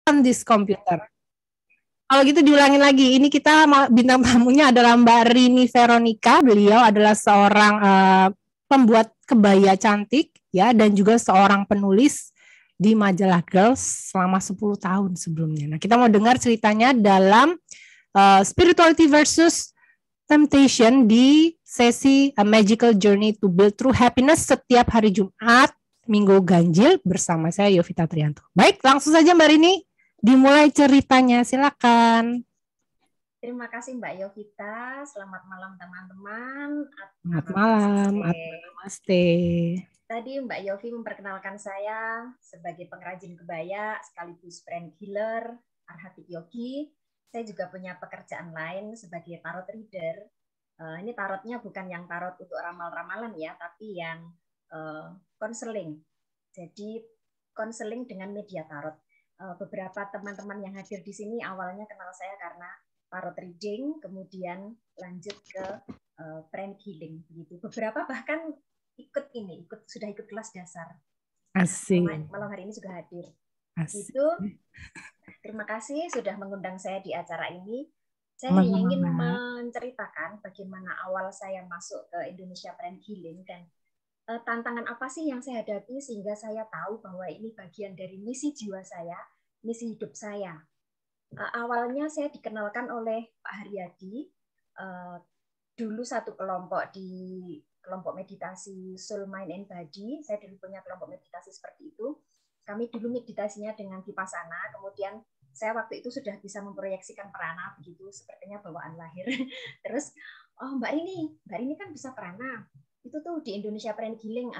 on this computer. Kalau gitu diulangin lagi. Ini kita bintang tamunya adalah Mbak Rini Veronica. Beliau adalah seorang pembuat kebaya cantik ya dan juga seorang penulis di majalah Girls selama 10 tahun sebelumnya. Nah, kita mau dengar ceritanya dalam Spirituality versus Temptation di sesi A Magical Journey to Build True Happiness setiap hari Jumat Minggu Ganjil bersama saya Yovita Trianto. Baik, langsung saja Mbak Rini. Dimulai ceritanya, silakan. Terima kasih Mbak Yovita. Selamat malam teman-teman. Selamat malam. Namaste. Tadi Mbak Yofi memperkenalkan saya sebagai pengrajin kebaya sekaligus brand healer Arhatik Yogi. Saya juga punya pekerjaan lain sebagai tarot reader. Ini tarotnya bukan yang tarot untuk ramal-ramalan ya, tapi yang konseling. Jadi konseling dengan media tarot. Beberapa teman-teman yang hadir di sini awalnya kenal saya karena tarot reading, kemudian lanjut ke brand healing begitu. Beberapa bahkan sudah ikut kelas dasar. Asik. Malam hari ini juga hadir. Asik. Gitu. Terima kasih sudah mengundang saya di acara ini. Saya hanya ingin menceritakan bagaimana awal saya masuk ke Indonesia Brand Healing dan tantangan apa sih yang saya hadapi sehingga saya tahu bahwa ini bagian dari misi jiwa saya, misi hidup saya. Awalnya saya dikenalkan oleh Pak Haryadi, dulu satu kelompok di kelompok meditasi Soul, Mind, and Body. Saya dulu punya kelompok meditasi seperti itu. Kami dulu meditasinya dengan Vipassana, kemudian saya waktu itu sudah bisa memproyeksikan prana, begitu sepertinya bawaan lahir. Terus, oh Mbak Rini kan bisa prana. Itu tuh di Indonesia Brand Healing,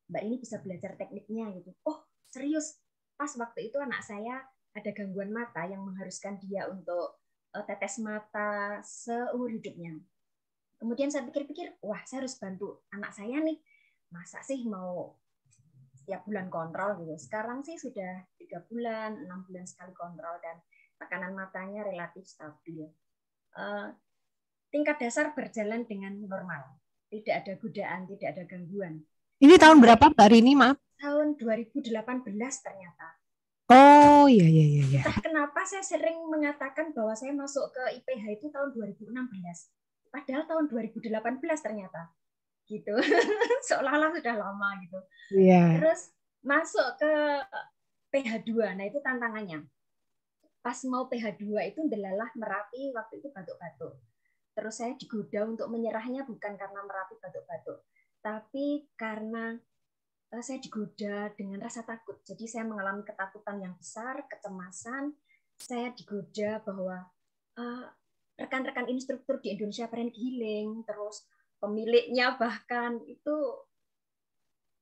Mbak Rini bisa belajar tekniknya gitu. Oh serius, pas waktu itu anak saya ada gangguan mata yang mengharuskan dia untuk tetes mata seumur hidupnya. Kemudian saya pikir-pikir, wah saya harus bantu anak saya nih. Masa sih mau setiap bulan kontrol gitu. Sekarang sih sudah 3 bulan, 6 bulan sekali kontrol dan tekanan matanya relatif stabil. Tingkat dasar berjalan dengan normal. Tidak ada godaan, tidak ada gangguan. Ini tahun berapa Mbak Rini, maaf? Tahun 2018 ternyata. Oh iya. Entah kenapa saya sering mengatakan bahwa saya masuk ke IPH itu tahun 2016. Padahal tahun 2018 ternyata. Gitu. Seolah-olah sudah lama gitu. Yeah. Terus masuk ke PH2. Nah, itu tantangannya. Pas mau PH2 itu ndelalah Merapi waktu itu batuk-batuk. Terus saya digoda untuk menyerahnya bukan karena Merapi batuk-batuk, tapi karena saya digoda dengan rasa takut. Jadi saya mengalami ketakutan yang besar, kecemasan. Saya digoda bahwa rekan-rekan instruktur di Indonesia Brand Healing, terus pemiliknya bahkan itu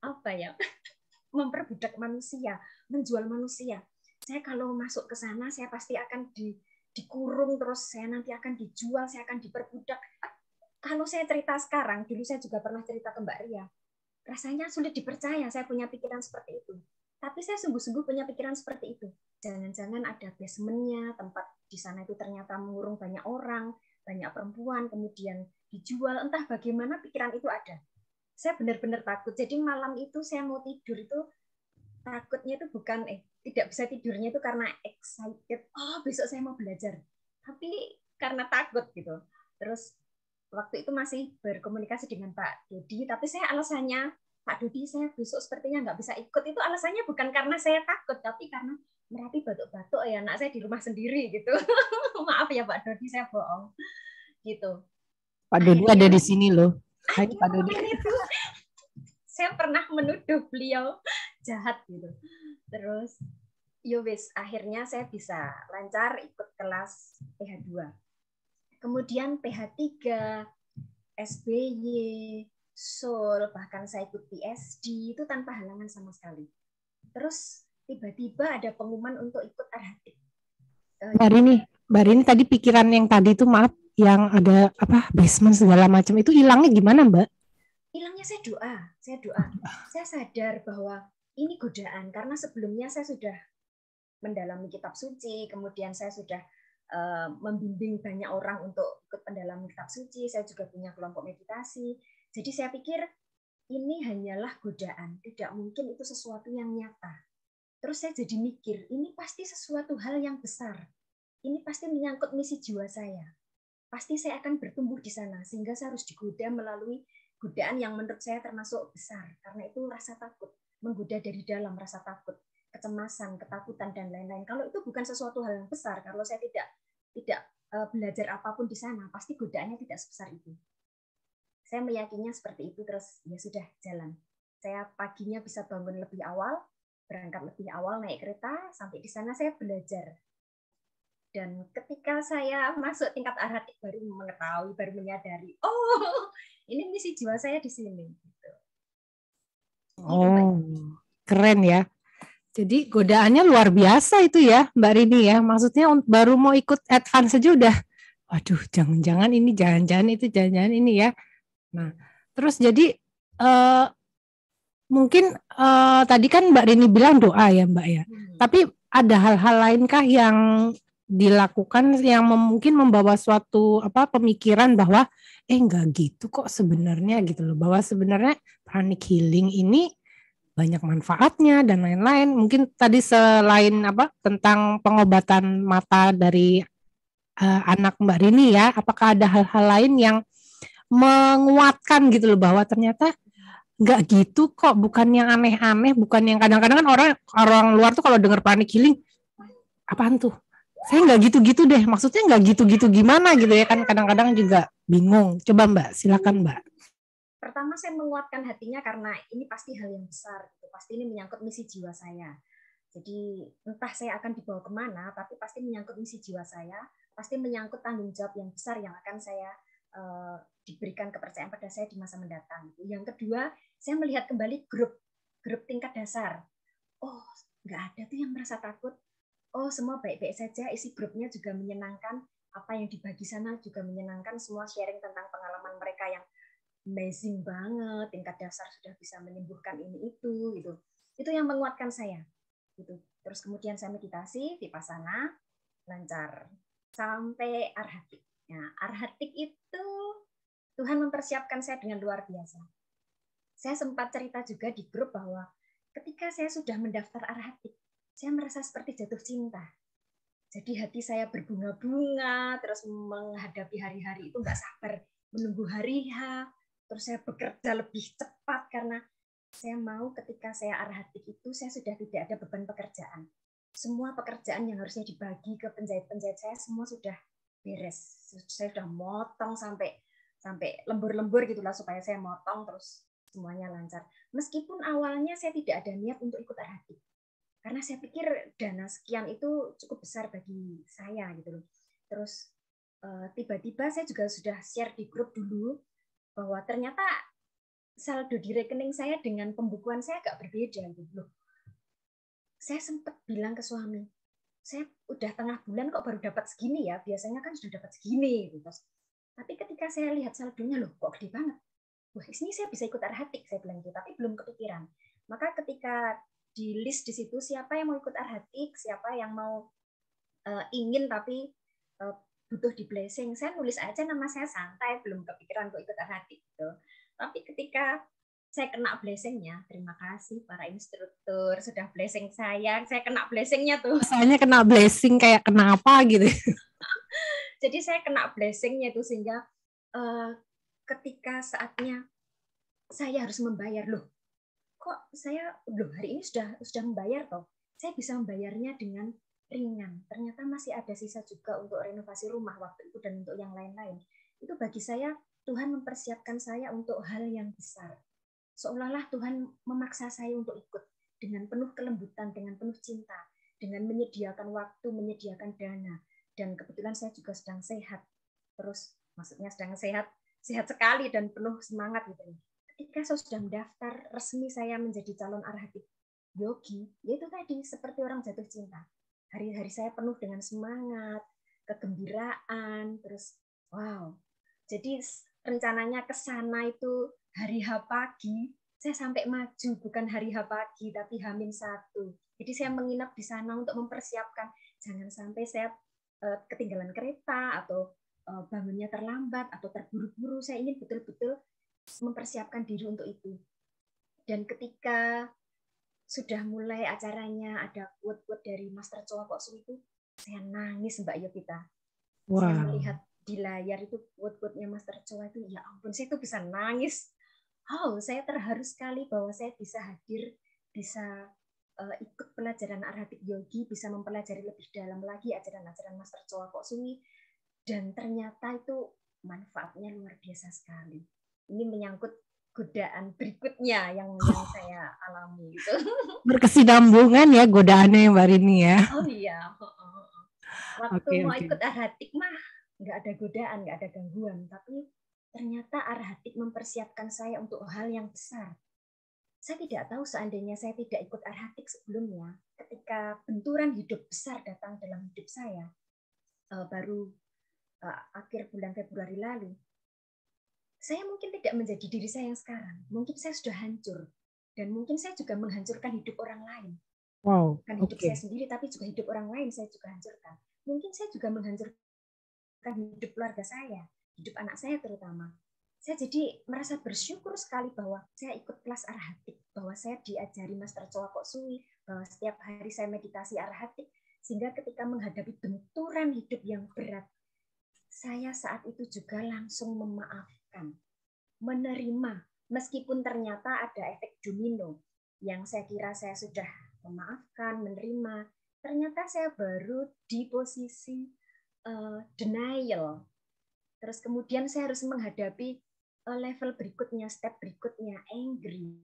apa ya, memperbudak manusia, menjual manusia. Saya kalau masuk ke sana, saya pasti akan dikurung, terus saya nanti akan dijual, saya akan diperbudak. Kalau saya cerita sekarang, dulu saya juga pernah cerita ke Mbak Ria, rasanya sulit dipercaya saya punya pikiran seperti itu. Tapi saya sungguh-sungguh punya pikiran seperti itu. Jangan-jangan ada basementnya, tempat di sana itu ternyata mengurung banyak orang, banyak perempuan, kemudian dijual, entah bagaimana pikiran itu ada. Saya benar-benar takut. Jadi malam itu saya mau tidur itu takutnya itu bukan tidak bisa tidurnya itu karena excited. Oh, besok saya mau belajar. Tapi karena takut gitu. Terus waktu itu masih berkomunikasi dengan Pak Dodi, tapi saya alasannya, Pak Dodi saya besok sepertinya nggak bisa ikut. Itu alasannya bukan karena saya takut, tapi karena Merapi batuk-batuk ya anak saya di rumah sendiri gitu. Maaf ya Pak Dodi, saya bohong. Gitu. Pak Dodi ada di sini loh. Hai Pak Dodi. Itu saya pernah menuduh beliau jahat gitu. Terus yowis, akhirnya saya bisa lancar ikut kelas PH2. Kemudian PH3, SBY, Soul, bahkan saya ikut PSD itu tanpa halangan sama sekali. Terus tiba-tiba ada pengumuman untuk ikut Arhatik. Mbak Rini tadi pikiran yang tadi itu maaf, yang ada apa basement segala macam itu hilangnya gimana Mbak? Hilangnya saya doa. Saya sadar bahwa ini godaan karena sebelumnya saya sudah mendalami kitab suci, kemudian saya sudah membimbing banyak orang untuk ikut pendalaman kitab suci, saya juga punya kelompok meditasi. Jadi saya pikir ini hanyalah godaan, tidak mungkin itu sesuatu yang nyata. Terus saya jadi mikir, ini pasti sesuatu hal yang besar. Ini pasti menyangkut misi jiwa saya. Pasti saya akan bertumbuh di sana, sehingga saya harus digoda melalui godaan yang menurut saya termasuk besar. Karena itu rasa takut, menggoda dari dalam rasa takut, kecemasan, ketakutan, dan lain-lain. Kalau itu bukan sesuatu hal yang besar, kalau saya tidak belajar apapun di sana, pasti godaannya tidak sebesar itu. Saya meyakininya seperti itu, terus ya sudah jalan. Saya paginya bisa bangun lebih awal, berangkat lebih awal naik kereta, sampai di sana saya belajar. Dan ketika saya masuk tingkat arhatik baru mengetahui, baru menyadari, oh ini misi jiwa saya di sini. Oh, keren ya. Jadi godaannya luar biasa itu ya Mbak Rini ya. Maksudnya baru mau ikut advance saja udah, waduh jangan-jangan ini, jangan-jangan itu, jangan-jangan ini ya. Nah, terus jadi mungkin tadi kan Mbak Rini bilang doa ya Mbak ya. Tapi ada hal-hal lainkah yang dilakukan yang mungkin membawa suatu pemikiran bahwa enggak gitu kok sebenarnya gitu loh, bahwa sebenarnya pranic healing ini banyak manfaatnya dan lain-lain. Mungkin tadi selain tentang pengobatan mata dari anak Mbak Rini ya, apakah ada hal-hal lain yang menguatkan gitu loh bahwa ternyata nggak gitu kok, bukan yang aneh-aneh, bukan yang kadang-kadang kan orang luar tuh kalau dengar pranic healing, apaan tuh? Saya nggak gitu-gitu deh, maksudnya nggak gitu-gitu gimana gitu ya kan, kadang-kadang juga bingung. Coba Mbak, silakan Mbak. Pertama saya menguatkan hatinya karena ini pasti hal yang besar, pasti ini menyangkut misi jiwa saya. Jadi entah saya akan dibawa kemana, tapi pasti menyangkut misi jiwa saya, pasti menyangkut tanggung jawab yang besar yang akan saya diberikan kepercayaan pada saya di masa mendatang. Yang kedua, saya melihat kembali grup tingkat dasar. Oh, nggak ada tuh yang merasa takut. Oh, semua baik-baik saja. Isi grupnya juga menyenangkan. Apa yang dibagi sana juga menyenangkan. Semua sharing tentang pengalaman mereka yang amazing banget. Tingkat dasar sudah bisa menyembuhkan ini itu, gitu. Itu yang menguatkan saya. Gitu. Terus kemudian saya meditasi, vipassana, lancar sampai arhatik. Nah, arhatik itu Tuhan mempersiapkan saya dengan luar biasa. Saya sempat cerita juga di grup bahwa ketika saya sudah mendaftar arhatik, saya merasa seperti jatuh cinta. Jadi hati saya berbunga-bunga, terus menghadapi hari-hari itu nggak sabar menunggu hari H. Terus saya bekerja lebih cepat karena saya mau ketika saya arhatik itu saya sudah tidak ada beban pekerjaan. Semua pekerjaan yang harusnya dibagi ke penjahit-penjahit saya semua sudah beres. Saya sudah motong sampai lembur-lembur gitulah supaya saya motong terus semuanya lancar. Meskipun awalnya saya tidak ada niat untuk ikut arhatik. Karena saya pikir dana sekian itu cukup besar bagi saya gitu loh. Terus tiba-tiba saya juga sudah share di grup dulu bahwa ternyata saldo di rekening saya dengan pembukuan saya agak berbeda gitu loh. Saya sempat bilang ke suami, saya udah tengah bulan kok baru dapat segini ya, biasanya kan sudah dapat segini gitu. Tapi ketika saya lihat saldonya loh kok gede banget. Wah, ini saya bisa ikut arhatik, saya bilang gitu, tapi belum kepikiran. Maka ketika di list di situ siapa yang mau ikut arhatik, siapa yang mau ingin tapi butuh di blessing, saya nulis aja nama saya santai, belum kepikiran kok ikut arhatik gitu. Tapi ketika saya kena blessingnya, terima kasih para instruktur sudah blessing saya kena blessingnya tuh. Rasanya kena blessing kayak kena apa gitu. Jadi saya kena blessingnya itu sehingga ketika saatnya saya harus membayar loh. Kok saya hari ini sudah membayar toh? Saya bisa membayarnya dengan ringan. Ternyata masih ada sisa juga untuk renovasi rumah waktu itu dan untuk yang lain-lain. Itu bagi saya Tuhan mempersiapkan saya untuk hal yang besar. Seolah-olah Tuhan memaksa saya untuk ikut dengan penuh kelembutan, dengan penuh cinta, dengan menyediakan waktu, menyediakan dana. Dan kebetulan saya juga sedang sehat. Terus maksudnya sedang sehat sekali dan penuh semangat gitu. Ketika saya sudah mendaftar resmi saya menjadi calon arhatik yogi, yaitu tadi seperti orang jatuh cinta. Hari-hari saya penuh dengan semangat, kegembiraan, terus wow. Jadi rencananya ke sana itu hari H pagi, saya sampai maju bukan hari H pagi tapi H-1. Jadi saya menginap di sana untuk mempersiapkan jangan sampai saya ketinggalan kereta atau bangunnya terlambat atau terburu-buru. Saya ingin betul-betul mempersiapkan diri untuk itu. Dan ketika sudah mulai acaranya ada quote-quote dari Master Choa Kok Sui itu, saya nangis Mbak Yovita. Wow. Saya melihat di layar itu quote-quote-nya Master Choa itu, ya ampun, saya tuh bisa nangis. Saya terharu sekali bahwa saya bisa hadir, bisa ikut pelajaran Arabic Yogi, bisa mempelajari lebih dalam lagi ajaran-ajaran Master Choa Kok Sui, dan ternyata itu manfaatnya luar biasa sekali. Ini menyangkut godaan berikutnya yang saya alami gitu. Berkesinambungan ya godaannya Mbak Rini ya. Oh iya. Waktu mau ikut Arabic mah nggak ada godaan, nggak ada gangguan, tapi ternyata Arabic mempersiapkan saya untuk hal yang besar. Saya tidak tahu seandainya saya tidak ikut Arabic sebelumnya, ketika benturan hidup besar datang dalam hidup saya, baru akhir bulan Februari lalu, saya mungkin tidak menjadi diri saya yang sekarang. Mungkin saya sudah hancur. Dan mungkin saya juga menghancurkan hidup orang lain. Wow. Bukan hidup saya sendiri, tapi juga hidup orang lain saya juga hancurkan. Mungkin saya juga menghancurkan hidup keluarga saya, hidup anak saya terutama. Saya jadi merasa bersyukur sekali bahwa saya ikut kelas Arabic, bahwa saya diajari Master Choa Kok Sui, bahwa setiap hari saya meditasi Arabic, sehingga ketika menghadapi benturan hidup yang berat, saya saat itu juga langsung memaafkan, menerima, meskipun ternyata ada efek domino yang saya kira saya sudah memaafkan, menerima, ternyata saya baru di posisi denial. Terus kemudian saya harus menghadapi level berikutnya, step berikutnya, angry.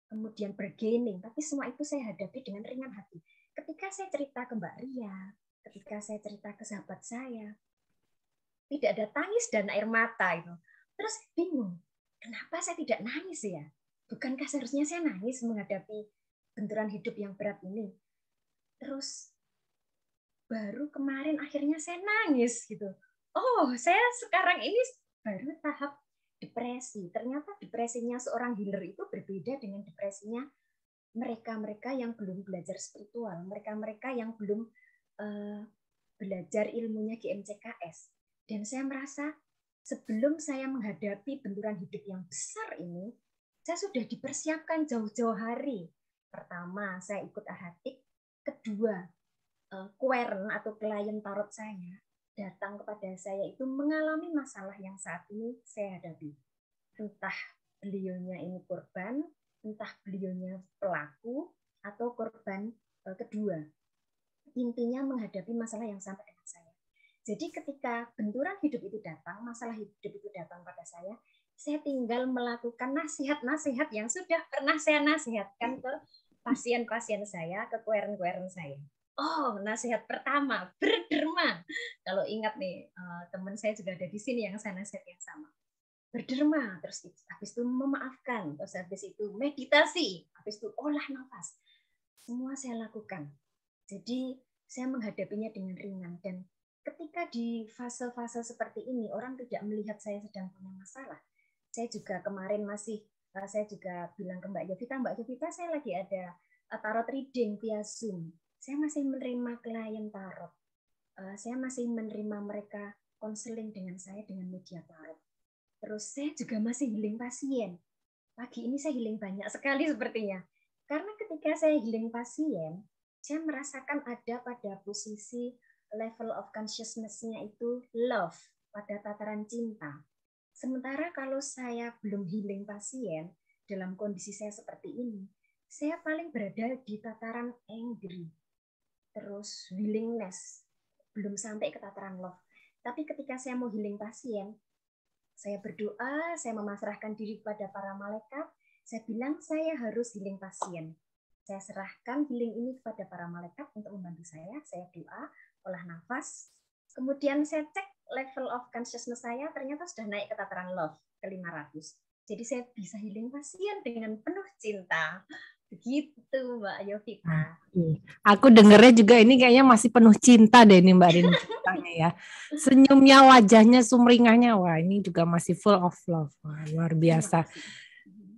Kemudian bargaining, tapi semua itu saya hadapi dengan ringan hati. Ketika saya cerita ke Mbak Ria, ketika saya cerita ke sahabat saya, tidak ada tangis dan air mata itu. Terus bingung, kenapa saya tidak nangis ya? Bukankah seharusnya saya nangis menghadapi benturan hidup yang berat ini? Terus baru kemarin akhirnya saya nangis gitu. Saya sekarang ini baru tahap depresi. Ternyata depresinya seorang healer itu berbeda dengan depresinya mereka-mereka yang belum belajar spiritual, mereka-mereka yang belum belajar ilmunya GMCKS. Dan saya merasa sebelum saya menghadapi benturan hidup yang besar ini, saya sudah dipersiapkan jauh-jauh hari. Pertama, saya ikut Arabic. Kedua, Quern atau klien tarot saya datang kepada saya itu mengalami masalah yang saat ini saya hadapi. Entah beliaunya ini korban, entah beliaunya pelaku, atau korban kedua. Intinya menghadapi masalah yang sama dengan saya. Jadi ketika benturan hidup itu datang, masalah hidup itu datang pada saya tinggal melakukan nasihat-nasihat yang sudah pernah saya nasihatkan ke pasien-pasien saya, ke kueren-kueren saya. Nasihat pertama, berderma. Kalau ingat nih, teman saya juga ada di sini yang saya nasihat yang sama. Berderma, terus habis itu memaafkan, terus habis itu meditasi, habis itu olah nafas. Semua saya lakukan. Jadi saya menghadapinya dengan ringan. Dan ketika di fase-fase seperti ini, orang tidak melihat saya sedang punya masalah. Saya juga kemarin saya juga bilang ke Mbak Yovita, saya lagi ada tarot reading via Zoom. Saya masih menerima klien tarot. Saya masih menerima mereka konseling dengan saya dengan media tarot. Terus saya juga masih healing pasien. Pagi ini saya healing banyak sekali sepertinya. Karena ketika saya healing pasien, saya merasakan ada pada posisi level of consciousness-nya itu love, pada tataran cinta. Sementara kalau saya belum healing pasien, dalam kondisi saya seperti ini, saya paling berada di tataran angry. Terus willingness, belum sampai ke tataran love. Tapi ketika saya mau healing pasien, saya berdoa, saya memasrahkan diri kepada para malaikat, saya bilang saya harus healing pasien. Saya serahkan healing ini kepada para malaikat untuk membantu saya doa, olah nafas, kemudian saya cek level of consciousness saya, ternyata sudah naik ke tataran love, ke 500. Jadi saya bisa healing pasien dengan penuh cinta. Begitu Mbak Yovita. Aku dengernya juga ini kayaknya masih penuh cinta deh ini Mbak Rini ceritanya ya. Senyumnya, wajahnya, sumringahnya, wah ini juga masih full of love. Wah, luar biasa.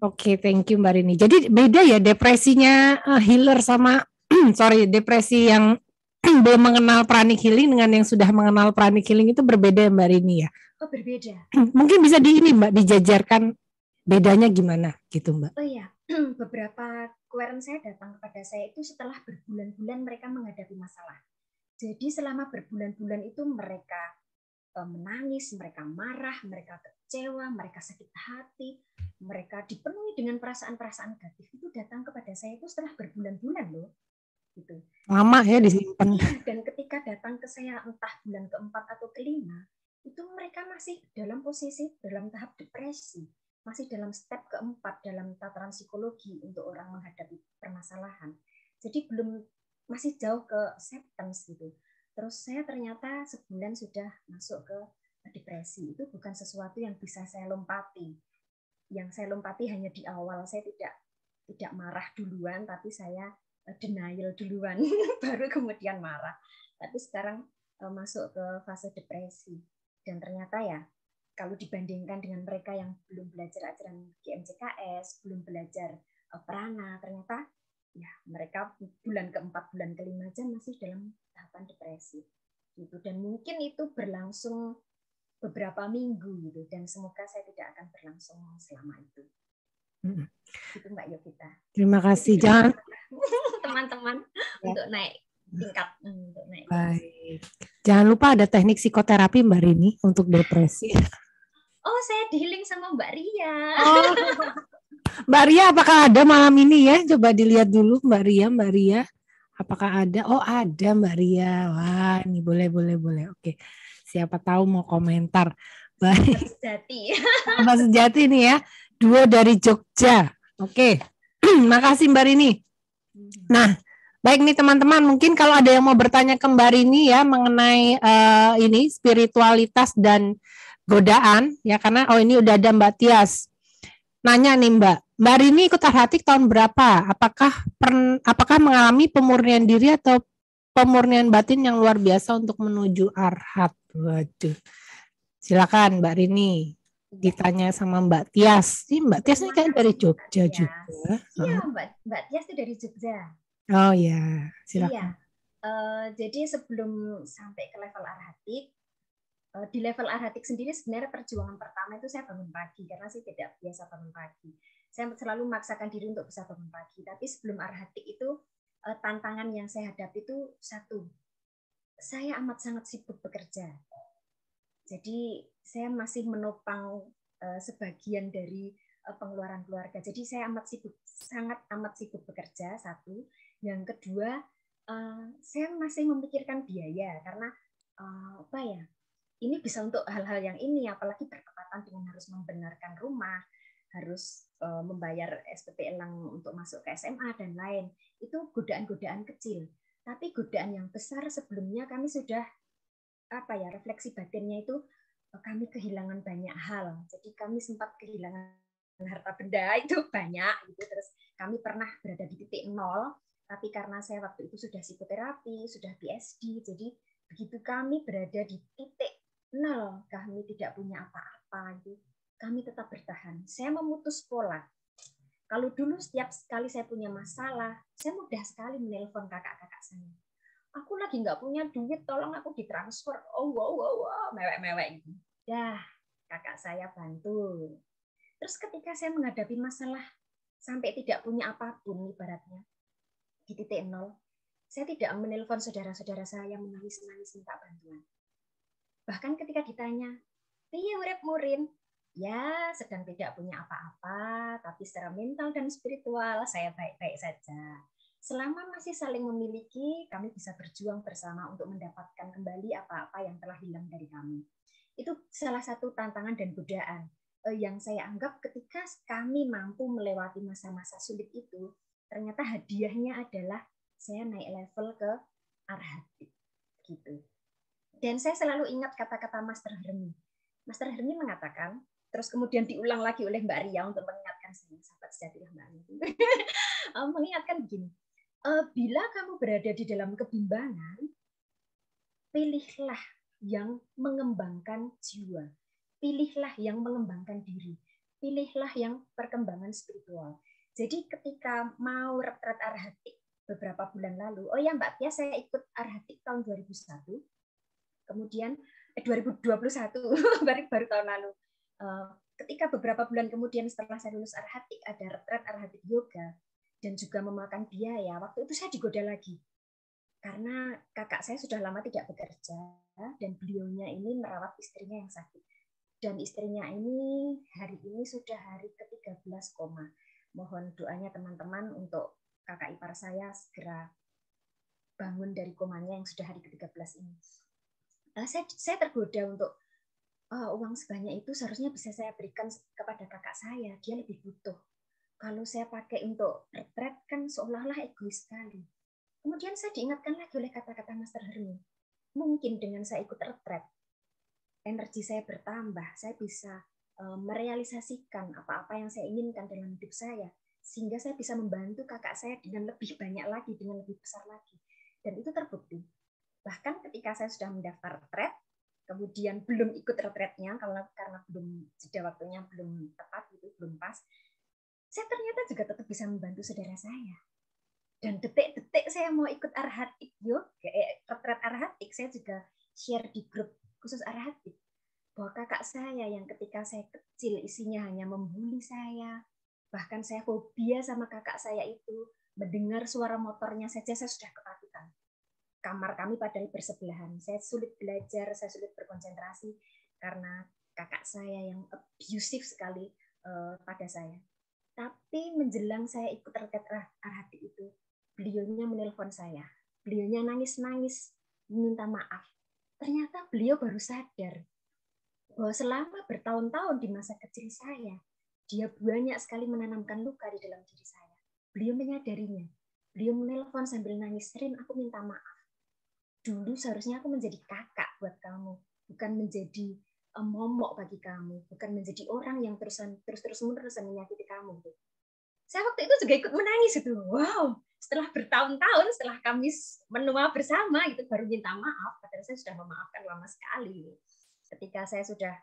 Oke, thank you Mbak Rini. Jadi beda ya depresinya healer sama depresi yang belum mengenal pranic healing dengan yang sudah mengenal pranic healing itu berbeda Mbak Rini ya? Oh berbeda. Mungkin bisa Mbak dijajarkan bedanya gimana gitu Mbak? Oh iya, beberapa acquaintance saya datang kepada saya itu setelah berbulan-bulan mereka menghadapi masalah. Jadi selama berbulan-bulan itu mereka menangis, mereka marah, mereka kecewa, mereka sakit hati, mereka dipenuhi dengan perasaan-perasaan negatif itu datang kepada saya itu setelah berbulan-bulan loh. Gitu. Lama ya disimpan. Dan ketika datang ke saya entah bulan keempat atau kelima, itu mereka masih dalam posisi, dalam tahap depresi, masih dalam step keempat dalam tataran psikologi untuk orang menghadapi permasalahan. Jadi masih jauh ke acceptance gitu. Terus saya ternyata sebulan sudah masuk ke depresi. Itu bukan sesuatu yang bisa saya lompati. Yang saya lompati hanya di awal. Saya tidak marah duluan, tapi saya denial duluan, baru kemudian marah. Tapi sekarang masuk ke fase depresi. Dan ternyata ya, kalau dibandingkan dengan mereka yang belum belajar ajaran GMCKS, belum belajar prana, ternyata ya mereka bulan keempat, bulan kelima aja masih dalam tahapan depresi. Gitu. Dan mungkin itu berlangsung beberapa minggu gitu. Dan semoga saya tidak akan berlangsung selama itu. Itu Mbak Yovita. Terima kasih. Jangan teman-teman untuk naik tingkat. Untuk naik. Baik. Jangan lupa ada teknik psikoterapi Mbak Rini untuk depresi. Oh, saya di-healing sama Mbak Ria. Oh. Mbak Ria, apakah ada malam ini ya? Coba dilihat dulu Mbak Ria. Apakah ada? Oh, ada Mbak Ria. Wah, ini boleh. Oke. Siapa tahu mau komentar. Baik. Mbak Sejati nih ya. Duo dari Jogja. Oke. Makasih Mbak Rini. Nah, baik nih teman-teman, mungkin kalau ada yang mau bertanya ke Mbak Rini ya mengenai ini spiritualitas dan godaan ya, karena ini udah ada Mbak Tias. Nanya nih Mbak Rini ikut Arhatik tahun berapa? Apakah mengalami pemurnian diri atau pemurnian batin yang luar biasa untuk menuju Arhat? Waduh. Silakan Mbak Rini. Ditanya sama Mbak Tias. Mbak Tias ini kan dari Jogja juga. Iya, Mbak Tias itu dari Jogja. Oh ya, silakan. Iya. Jadi sebelum sampai ke level Arhatik, di level Arhatik sendiri sebenarnya perjuangan pertama itu saya bangun pagi karena saya tidak biasa bangun pagi. Saya selalu memaksakan diri untuk bisa bangun pagi. Tapi sebelum Arhatik itu tantangan yang saya hadapi itu satu, saya amat sangat sibuk bekerja. Jadi saya masih menopang sebagian dari pengeluaran keluarga. Jadi saya sangat amat sibuk bekerja, satu. Yang kedua, saya masih memikirkan biaya karena ini bisa untuk hal-hal yang ini, apalagi bertepatan dengan harus membenarkan rumah, harus membayar SPP Elang untuk masuk ke SMA dan lain. Itu godaan-godaan kecil. Tapi godaan yang besar sebelumnya kami sudah refleksi batinnya itu kami kehilangan banyak hal. Jadi kami sempat kehilangan harta benda itu banyak gitu. Terus kami pernah berada di titik nol, tapi karena saya waktu itu sudah psikoterapi, sudah PSD, jadi begitu kami berada di titik nol, kami tidak punya apa-apa gitu. Kami tetap bertahan. Saya memutus pola. Kalau dulu setiap kali saya punya masalah, saya mudah sekali menelpon kakak-kakak saya. Aku lagi nggak punya duit, tolong aku ditransfer. Oh, wow, mewek-mewek gitu. Dah, kakak saya bantu. Terus ketika saya menghadapi masalah sampai tidak punya apapun ibaratnya di titik nol, saya tidak menelpon saudara-saudara saya menangis-nangis minta bantuan. Bahkan ketika ditanya, "Piye urip murin?" Ya, sedang tidak punya apa-apa, tapi secara mental dan spiritual saya baik-baik saja. Selama masih saling memiliki, kami bisa berjuang bersama untuk mendapatkan kembali apa-apa yang telah hilang dari kami. Itu salah satu tantangan dan godaan yang saya anggap ketika kami mampu melewati masa-masa sulit itu, ternyata hadiahnya adalah saya naik level ke Arhatik. Gitu. Dan saya selalu ingat kata-kata Master Hermi. Master Hermi mengatakan, terus kemudian diulang lagi oleh Mbak Ria untuk mengingatkan saya, sahabat sejati Mbak Ria. Mengingatkan begini, bila kamu berada di dalam kebimbangan, pilihlah yang mengembangkan jiwa, pilihlah yang mengembangkan diri, pilihlah yang perkembangan spiritual. Jadi ketika mau retret Arhatik beberapa bulan lalu, oh ya Mbak Tia, saya ikut Arhatik tahun 2001, kemudian 2021 baru tahun lalu. Ketika beberapa bulan kemudian setelah saya lulus Arhatik, ada retret Arhatik Yoga. dan juga memakan biaya, waktu itu saya digoda lagi. Karena kakak saya sudah lama tidak bekerja dan beliaunya ini merawat istrinya yang sakit. Dan istrinya ini hari ini sudah hari ke-13 koma. Mohon doanya teman-teman untuk kakak ipar saya segera bangun dari komanya yang sudah hari ke-13 ini. Saya tergoda untuk uang sebanyak itu seharusnya bisa saya berikan kepada kakak saya. Dia lebih butuh. Kalau saya pakai untuk retret kan seolah-olah egois sekali. Kemudian saya diingatkan lagi oleh kata-kata Master Hermi. Mungkin dengan saya ikut retret, energi saya bertambah, saya bisa merealisasikan apa-apa yang saya inginkan dalam hidup saya, sehingga saya bisa membantu kakak saya dengan lebih banyak lagi, dengan lebih besar lagi. Dan itu terbukti. Bahkan ketika saya sudah mendaftar retret, kemudian belum ikut retretnya, karena belum jeda waktunya belum tepat, gitu, belum pas, saya ternyata juga tetap bisa membantu saudara saya. Dan detik-detik saya mau ikut Arhatik retret Arhatik, saya juga share di grup khusus Arhatik bahwa kakak saya yang ketika saya kecil isinya hanya membuli saya, bahkan saya fobia sama kakak saya itu, mendengar suara motornya saja saya sudah ketakutan. Kamar kami padahal bersebelahan, saya sulit belajar, saya sulit berkonsentrasi karena kakak saya yang abusive sekali pada saya. Tapi menjelang saya ikut retret Arhatik itu, beliaunya menelpon saya. Beliaunya nangis-nangis minta maaf. Ternyata beliau baru sadar bahwa selama bertahun-tahun di masa kecil saya, dia banyak sekali menanamkan luka di dalam diri saya. Beliau menyadarinya. Beliau menelpon sambil nangis, "Rin, aku minta maaf. Dulu seharusnya aku menjadi kakak buat kamu, bukan menjadi momok bagi kamu, bukan menjadi orang yang terus-menerus menyakiti kamu." Saya waktu itu juga ikut menangis itu. Wow, setelah bertahun-tahun, setelah kami menua bersama, itu baru minta maaf. Padahal saya sudah memaafkan lama sekali. Ketika saya sudah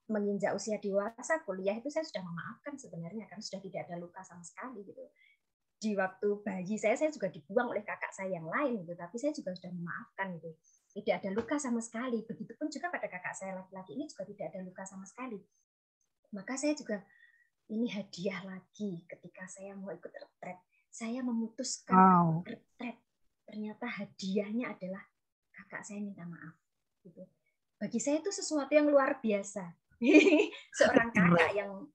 menginjak usia dewasa, kuliah itu saya sudah memaafkan sebenarnya, karena sudah tidak ada luka sama sekali gitu. Di waktu bayi saya juga dibuang oleh kakak saya yang lain gitu, tapi saya juga sudah memaafkan gitu. Tidak ada luka sama sekali. Begitupun juga pada kakak saya laki-laki ini juga tidak ada luka sama sekali. Maka saya juga ini hadiah lagi ketika saya mau ikut retret. Saya memutuskan retret. Ternyata hadiahnya adalah kakak saya minta maaf. Gitu. Bagi saya itu sesuatu yang luar biasa. Seorang kakak yang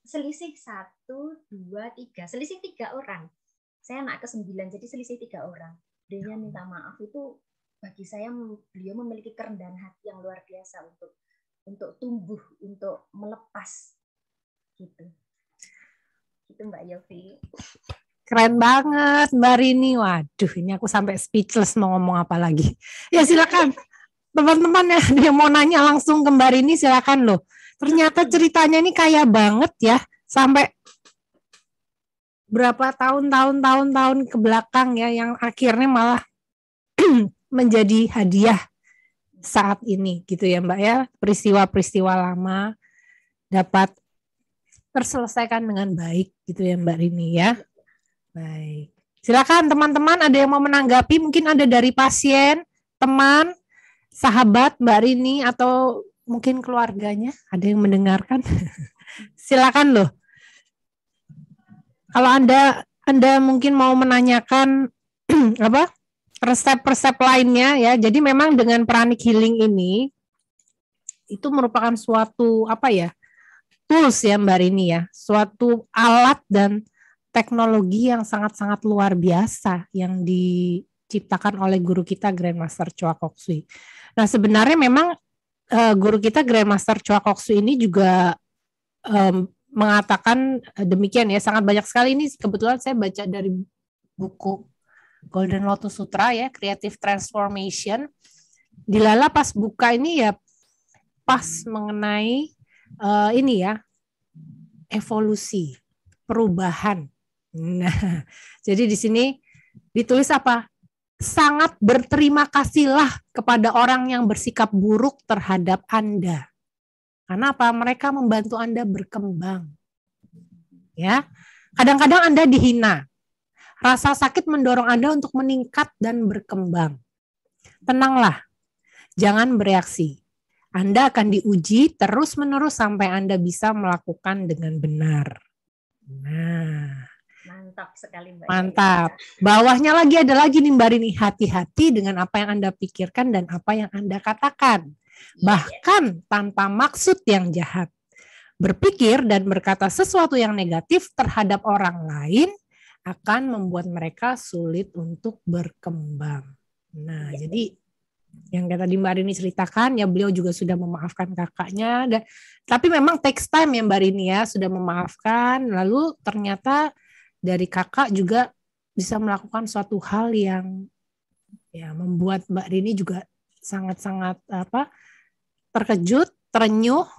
selisih 1, 2, 3. Selisih 3 orang. Saya anak ke-9, jadi selisih 3 orang. Dia minta maaf itu bagi saya, beliau memiliki kerendahan hati yang luar biasa untuk tumbuh, untuk melepas. Gitu Mbak Yofi. Keren banget Mbak Rini. Waduh, ini aku sampai speechless mau ngomong apa lagi. Ya silakan teman-teman yang mau nanya langsung ke Mbak Rini, silakan loh. Ternyata ceritanya ini kaya banget ya, sampai berapa tahun ke belakang ya, yang akhirnya malah menjadi hadiah saat ini gitu ya Mbak ya. Peristiwa-peristiwa lama dapat terselesaikan dengan baik gitu ya Mbak Rini ya. Baik. Silakan teman-teman, ada yang mau menanggapi, mungkin ada dari pasien, teman, sahabat Mbak Rini atau mungkin keluarganya, ada yang mendengarkan. Silakan loh. Kalau Anda mungkin mau menanyakan apa? Resep-resep lainnya ya. Jadi memang dengan pranic healing ini itu merupakan suatu apa ya? Tools ya Mbak Rini ya, suatu alat dan teknologi yang sangat-sangat luar biasa yang diciptakan oleh guru kita Grandmaster Choa Kok Sui. Nah sebenarnya memang guru kita Grandmaster Choa Kok Sui ini juga mengatakan demikian ya, sangat banyak sekali. Ini kebetulan saya baca dari buku Golden Lotus Sutra ya, Creative Transformation. Dilala pas buka ini ya pas mengenai ini ya, evolusi, perubahan. Nah, jadi di sini ditulis apa? Sangat berterima kasihlah kepada orang yang bersikap buruk terhadap Anda. Karena apa? Mereka membantu Anda berkembang. Ya. Kadang-kadang Anda dihina. Rasa sakit mendorong Anda untuk meningkat dan berkembang. Tenanglah. Jangan bereaksi. Anda akan diuji terus-menerus sampai Anda bisa melakukan dengan benar. Nah, Mantap sekali Mbak. Mantap. Bawahnya lagi ada lagi nih Mbak Rini, hati-hati dengan apa yang Anda pikirkan dan apa yang Anda katakan. Bahkan tanpa maksud yang jahat. Berpikir dan berkata sesuatu yang negatif terhadap orang lain akan membuat mereka sulit untuk berkembang. Nah, jadi yang kayak tadi Mbak Rini ceritakan, ya beliau juga sudah memaafkan kakaknya. Tapi memang takes time ya Mbak Rini ya, sudah memaafkan. Lalu ternyata dari kakak juga bisa melakukan suatu hal yang ya membuat Mbak Rini juga sangat-sangat terkejut, terenyuh,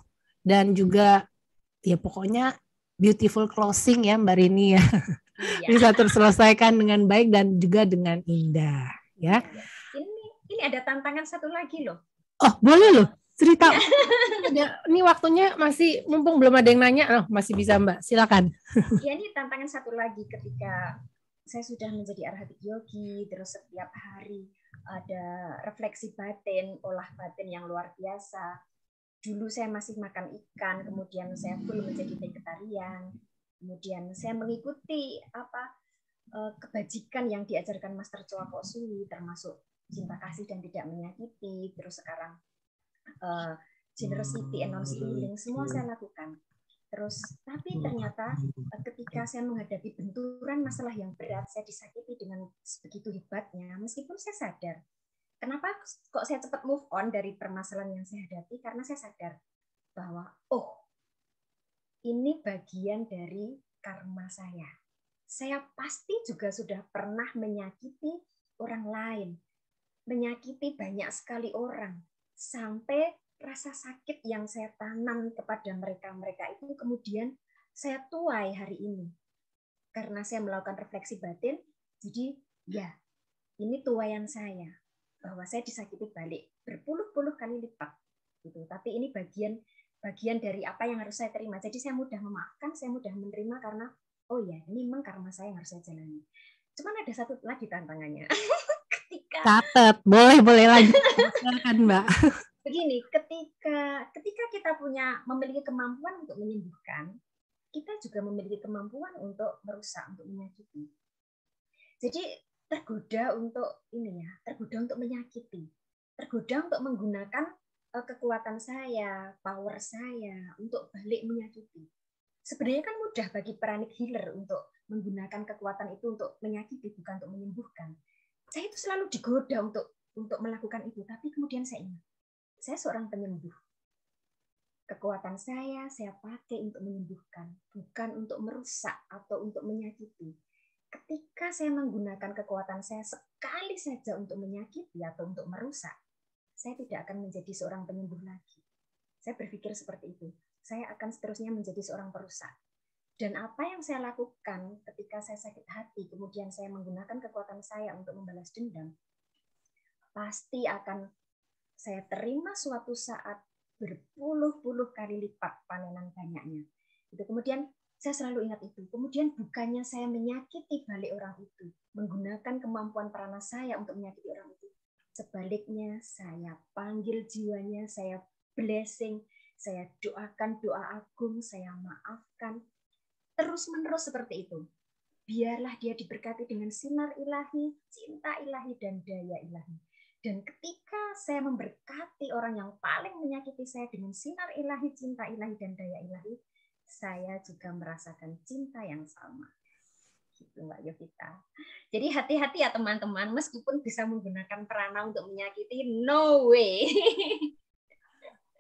dan juga ya pokoknya beautiful closing ya Mbak Rini ya. Bisa terselesaikan dengan baik dan juga dengan indah ya. Ini ada tantangan satu lagi loh. Oh boleh loh, cerita. Ini waktunya masih, mumpung belum ada yang nanya, masih bisa Mbak, silakan. Ya ini tantangan satu lagi ketika saya sudah menjadi arhatik yogi, terus setiap hari ada refleksi batin, olah batin yang luar biasa. Dulu saya masih makan ikan, kemudian saya full menjadi vegetarian, kemudian saya mengikuti kebajikan yang diajarkan Master Choa Kok Sui, termasuk cinta kasih dan tidak menyakiti, terus sekarang generosity and non-stealing, semua saya lakukan. Terus, tapi ternyata ketika saya menghadapi benturan masalah yang berat, saya disakiti dengan begitu hebatnya, meskipun saya sadar, kenapa kok saya cepat move on dari permasalahan yang saya hadapi, karena saya sadar bahwa, ini bagian dari karma saya. Saya pasti juga sudah pernah menyakiti orang lain, menyakiti banyak sekali orang, sampai rasa sakit yang saya tanam kepada mereka itu kemudian saya tuai hari ini. Karena saya melakukan refleksi batin, jadi ya, ini tuaian saya, bahwa saya disakiti balik berpuluh-puluh kali lipat. Gitu. Tapi ini bagian dari apa yang harus saya terima. Jadi saya mudah memaafkan, saya mudah menerima karena, ini memang karma saya yang harus saya jalani. Cuman ada satu lagi tantangannya. Catat, boleh lagi. Silakan Mbak. Begini, ketika kita memiliki kemampuan untuk menyembuhkan, kita juga memiliki kemampuan untuk merusak, untuk menyakiti. Jadi tergoda untuk menyakiti, tergoda untuk menggunakan kekuatan saya, power saya untuk balik menyakiti. Sebenarnya kan mudah bagi pranic healer untuk menggunakan kekuatan itu untuk menyakiti, bukan untuk menyembuhkan. Saya itu selalu digoda untuk melakukan itu, tapi kemudian saya ingat, saya seorang penyembuh. Kekuatan saya pakai untuk menyembuhkan, bukan untuk merusak atau untuk menyakiti. Ketika saya menggunakan kekuatan saya sekali saja untuk menyakiti atau untuk merusak, saya tidak akan menjadi seorang penyembuh lagi. Saya berpikir seperti itu. Saya akan seterusnya menjadi seorang perusak. Dan apa yang saya lakukan ketika saya sakit hati, kemudian saya menggunakan kekuatan saya untuk membalas dendam, pasti akan saya terima suatu saat berpuluh-puluh kali lipat panenan banyaknya. Itu kemudian saya selalu ingat itu. Kemudian bukannya saya menyakiti balik orang itu, menggunakan kemampuan prana saya untuk menyakiti orang itu. Sebaliknya, saya panggil jiwanya, saya blessing, saya doakan doa agung, saya maafkan. Terus-menerus seperti itu. Biarlah dia diberkati dengan sinar ilahi, cinta ilahi, dan daya ilahi. Dan ketika saya memberkati orang yang paling menyakiti saya dengan sinar ilahi, cinta ilahi, dan daya ilahi, saya juga merasakan cinta yang sama. Gitu Mbak Yovita. Jadi hati-hati ya teman-teman, meskipun bisa menggunakan prana untuk menyakiti, no way.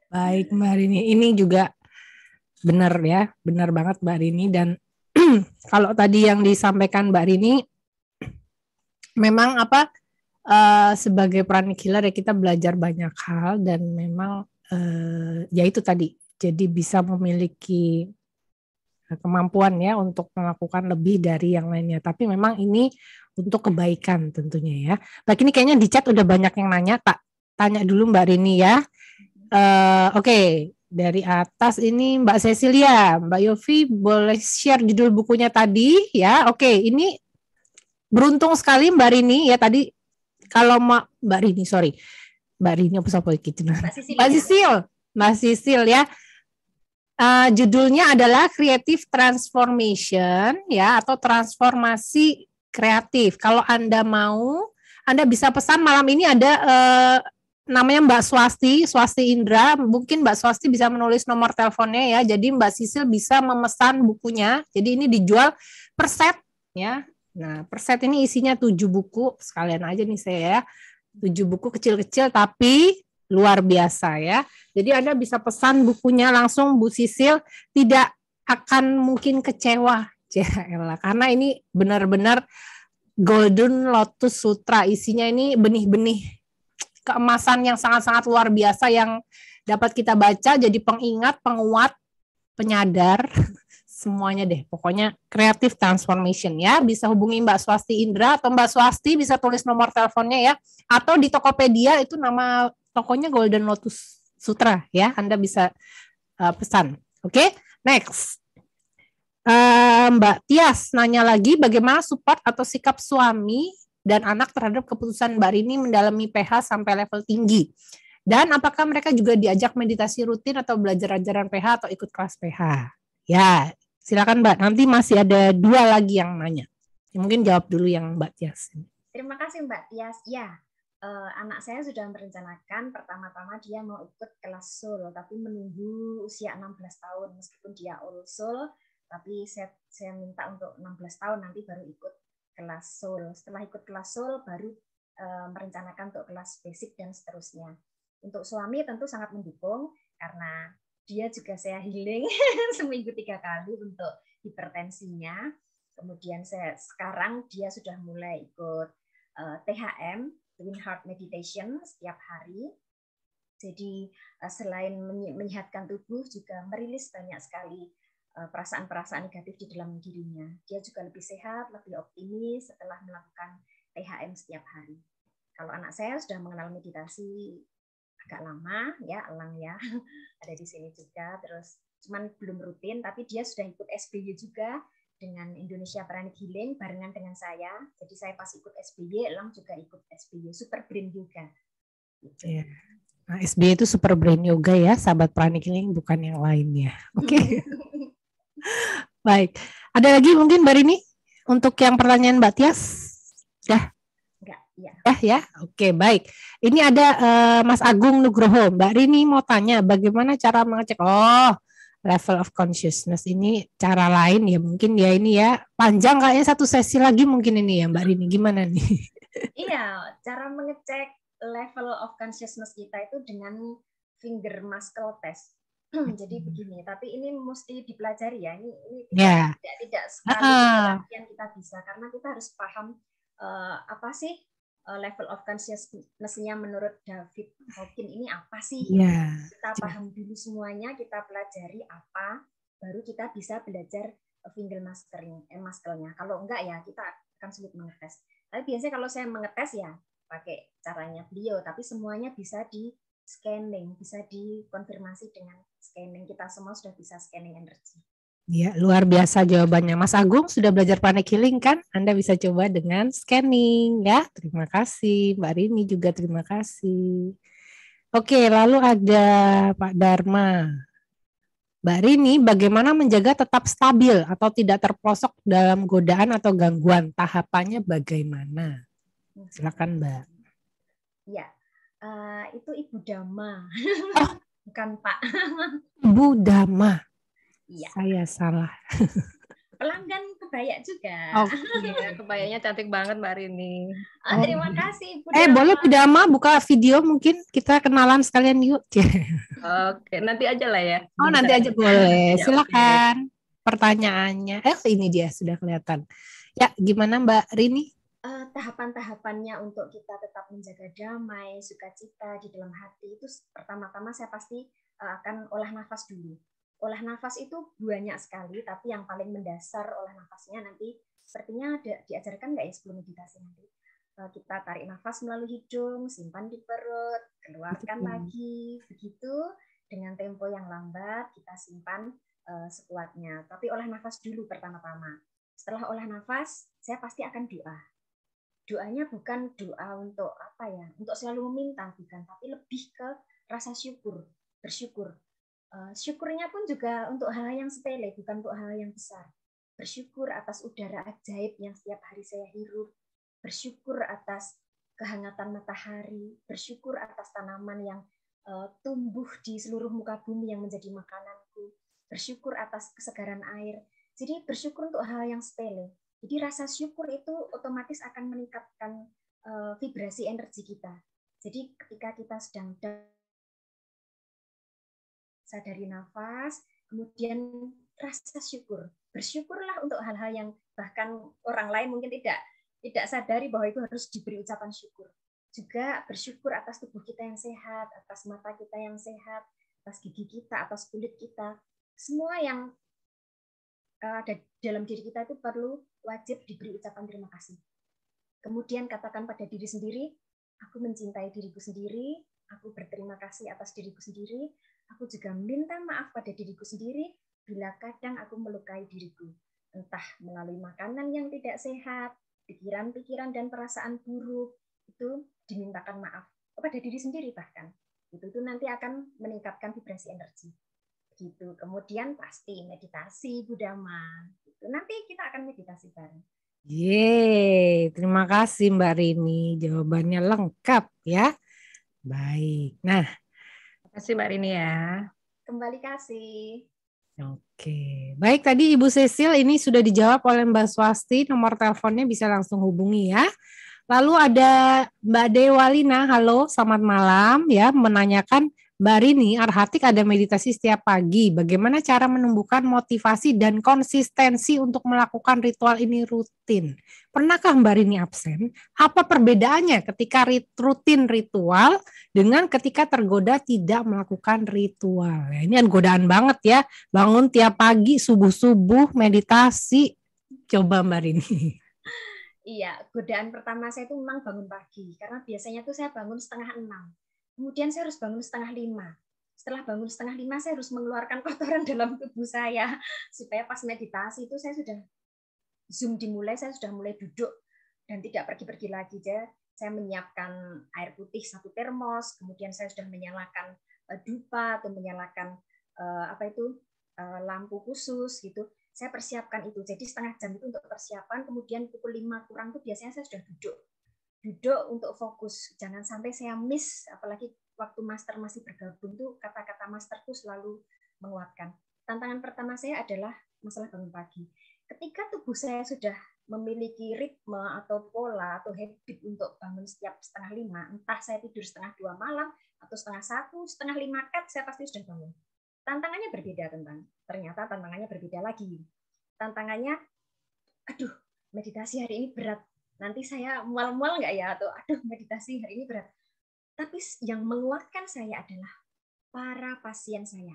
Baik Mbak Rini, ini juga benar ya, benar banget Mbak Rini. Dan kalau tadi yang disampaikan Mbak Rini, memang sebagai pranic healer ya kita belajar banyak hal, dan memang ya itu tadi, jadi bisa memiliki kemampuan ya untuk melakukan lebih dari yang lainnya. Tapi memang ini untuk kebaikan tentunya ya. Baik, ini kayaknya di chat udah banyak yang nanya, tak tanya dulu Mbak Rini ya. Oke. Dari atas ini Mbak Cecilia, Mbak Yofi boleh share judul bukunya tadi ya. Oke, ini beruntung sekali Mbak Rini ya tadi. Kalau Mbak Rini apa gitu. Mbak Sisil ya. Judulnya adalah Creative Transformation ya, atau transformasi kreatif. Kalau Anda mau, Anda bisa pesan. Malam ini ada namanya Mbak Swasti Indra. Mungkin Mbak Swasti bisa menulis nomor teleponnya ya. Jadi Mbak Sisil bisa memesan bukunya. Jadi ini dijual per set ya. Nah, per set ini isinya 7 buku. Sekalian aja nih saya ya. 7 buku kecil-kecil tapi luar biasa ya. Jadi Anda bisa pesan bukunya langsung Bu Sisil, tidak akan mungkin kecewa. Jaelah, karena ini benar-benar Golden Lotus Sutra. Isinya ini benih-benih keemasan yang sangat-sangat luar biasa yang dapat kita baca, jadi pengingat, penguat, penyadar, semuanya deh. Pokoknya creative transformation ya. Bisa hubungi Mbak Swasti Indra atau Mbak Swasti bisa tulis nomor teleponnya ya. Atau di Tokopedia itu nama tokonya Golden Lotus Sutra ya. Anda bisa pesan. Oke, next. Mbak Tias nanya lagi bagaimana support atau sikap suami dan anak terhadap keputusan Mbak Rini mendalami PH sampai level tinggi. Dan apakah mereka juga diajak meditasi rutin atau belajar ajaran PH atau ikut kelas PH? Ya, silakan Mbak. Nanti masih ada 2 lagi yang nanya. Mungkin jawab dulu yang Mbak Tias. Terima kasih Mbak Tias. Ya, anak saya sudah merencanakan pertama-tama dia mau ikut kelas soul, tapi menunggu usia 16 tahun. Meskipun dia old soul, tapi saya minta untuk 16 tahun nanti baru ikut kelas soul. Setelah ikut kelas soul, baru merencanakan untuk kelas basic dan seterusnya. Untuk suami tentu sangat mendukung, karena dia juga saya healing seminggu 3 kali untuk hipertensinya. Kemudian sekarang dia sudah mulai ikut THM, Twin Heart Meditation, setiap hari. Jadi selain menyehatkan tubuh, juga merilis banyak sekali perasaan-perasaan negatif di dalam dirinya. Dia juga lebih sehat, lebih optimis setelah melakukan THM setiap hari. Kalau anak saya sudah mengenal meditasi agak lama, ya Elang ya, ada di sini juga. Terus cuman belum rutin, tapi dia sudah ikut SBY juga dengan Indonesia Pranic Healing barengan dengan saya. Jadi saya pas ikut SBY, Elang juga ikut SBY Super Brain Yoga. Gitu. Ya. Nah, SBY itu Super Brain Yoga ya, sahabat Pranic Healing, bukan yang lainnya. Oke. Baik. Ada lagi mungkin Mbak Rini untuk yang pertanyaan Mbak Tias? Ya. Ya. Oke, baik. Ini ada Mas Agung Nugroho. Mbak Rini mau tanya bagaimana cara mengecek level of consciousness. Ini cara lain ya, mungkin ya ini ya. Panjang kayaknya 1 sesi lagi mungkin ini ya Mbak Rini. Gimana nih? Iya, cara mengecek level of consciousness kita itu dengan finger muscle test. Jadi begini, tapi ini mesti dipelajari ya. Ini tidak sekali latihan kita bisa, karena kita harus paham apa sih level of consciousness-nya menurut David Hawkins ini apa sih? Kita paham dulu semuanya, kita pelajari apa, baru kita bisa belajar finger muscle-nya. Kalau enggak ya kita akan sulit mengetes. Tapi biasanya kalau saya mengetes ya pakai caranya beliau, tapi semuanya bisa di scanning, bisa dikonfirmasi dengan scanning. Kita semua sudah bisa scanning energi. Ya, luar biasa jawabannya. Mas Agung sudah belajar Pranic Healing kan? Anda bisa coba dengan scanning ya. Terima kasih. Mbak Rini juga terima kasih. Oke, lalu ada Pak Dharma. Mbak Rini, bagaimana menjaga tetap stabil atau tidak terprosok dalam godaan atau gangguan? Tahapannya bagaimana? Silakan Mbak. Ya, itu Ibu Dama. Bukan Pak. Ibu Dama. Iya. Saya salah. Pelanggan kebaya juga. Iya, kebayanya cantik banget Mbak Rini. Terima kasih Ibu Dama. Boleh Bu Dama buka video mungkin kita kenalan sekalian yuk. Oke, nanti aja lah ya. Nanti aja boleh. Silakan. Pertanyaannya. Ini dia sudah kelihatan. Ya, gimana Mbak Rini? Tahapan-tahapannya untuk kita tetap menjaga damai, sukacita di dalam hati itu pertama-tama saya pasti akan olah nafas dulu. Olah nafas itu banyak sekali, tapi yang paling mendasar olah nafasnya nanti sepertinya diajarkan nggak ya sebelum meditasi nanti. Kita tarik nafas melalui hidung, simpan di perut, keluarkan lagi, begitu dengan tempo yang lambat kita simpan sekuatnya. Tapi olah nafas dulu pertama-tama. Setelah olah nafas, saya pasti akan doa. Doanya bukan doa untuk apa ya, untuk selalu meminta bukan, tapi lebih ke rasa syukur, bersyukur. Syukurnya pun juga untuk hal yang sepele, bukan untuk hal yang besar. Bersyukur atas udara ajaib yang setiap hari saya hirup, bersyukur atas kehangatan matahari, bersyukur atas tanaman yang tumbuh di seluruh muka bumi yang menjadi makananku, bersyukur atas kesegaran air. Jadi bersyukur untuk hal yang sepele. Jadi rasa syukur itu otomatis akan meningkatkan vibrasi energi kita. Jadi ketika kita sedang sadari nafas, kemudian rasa syukur. Bersyukurlah untuk hal-hal yang bahkan orang lain mungkin tidak sadari bahwa itu harus diberi ucapan syukur. Juga bersyukur atas tubuh kita yang sehat, atas mata kita yang sehat, atas gigi kita, atas kulit kita. Semua yang ada dalam diri kita itu perlu wajib diberi ucapan terima kasih. Kemudian katakan pada diri sendiri, aku mencintai diriku sendiri, aku berterima kasih atas diriku sendiri, aku juga minta maaf pada diriku sendiri bila kadang aku melukai diriku. Entah melalui makanan yang tidak sehat, pikiran-pikiran dan perasaan buruk, itu dimintakan maaf kepada diri sendiri bahkan. Itu nanti akan meningkatkan vibrasi energi. Gitu. Kemudian pasti meditasi, Bu Dama. Gitu. Nanti kita akan meditasi bareng. Yeay, terima kasih Mbak Rini. Jawabannya lengkap ya. Baik. Nah, Terima kasih Mbak Rini ya. Kembali kasih. oke. Baik, tadi Ibu Cecil ini sudah dijawab oleh Mbak Swasti. Nomor teleponnya bisa langsung hubungi ya. Lalu ada Mbak Dewalina, halo, selamat malam ya, menanyakan Mbak Rini, Arhatik ada meditasi setiap pagi. Bagaimana cara menumbuhkan motivasi dan konsistensi untuk melakukan ritual ini rutin? Pernahkah Mbak Rini absen? Apa perbedaannya ketika rutin ritual dengan ketika tergoda tidak melakukan ritual? Ya, ini kan godaan banget ya, bangun tiap pagi subuh-subuh meditasi. Coba Mbak Rini. Iya, godaan pertama saya itu memang bangun pagi. Karena biasanya tuh saya bangun 5:30. Kemudian saya harus bangun 4:30. Setelah bangun 4:30, saya harus mengeluarkan kotoran dalam tubuh saya. Supaya pas meditasi itu saya sudah Zoom dimulai, saya sudah mulai duduk dan tidak pergi-pergi lagi. Saya menyiapkan air putih 1 termos, kemudian saya sudah menyalakan dupa atau menyalakan lampu khusus gitu. Saya persiapkan itu. Jadi 1/2 jam itu untuk persiapan, kemudian pukul 5 kurang itu biasanya saya sudah duduk untuk fokus. Jangan sampai saya miss, apalagi waktu master masih bergabung tuh kata-kata master tuh selalu menguatkan. Tantangan pertama saya adalah masalah bangun pagi. Ketika tubuh saya sudah memiliki ritme atau pola atau habit untuk bangun setiap 4:30, entah saya tidur 1:30 malam atau 1:30, 4:30 saya pasti sudah bangun. Tantangannya berbeda ternyata tantangannya berbeda lagi. Tantangannya, aduh, meditasi hari ini berat. Nanti saya mual-mual nggak ya? Atau aduh, meditasi hari ini berat. Tapi yang menguatkan saya adalah para pasien saya.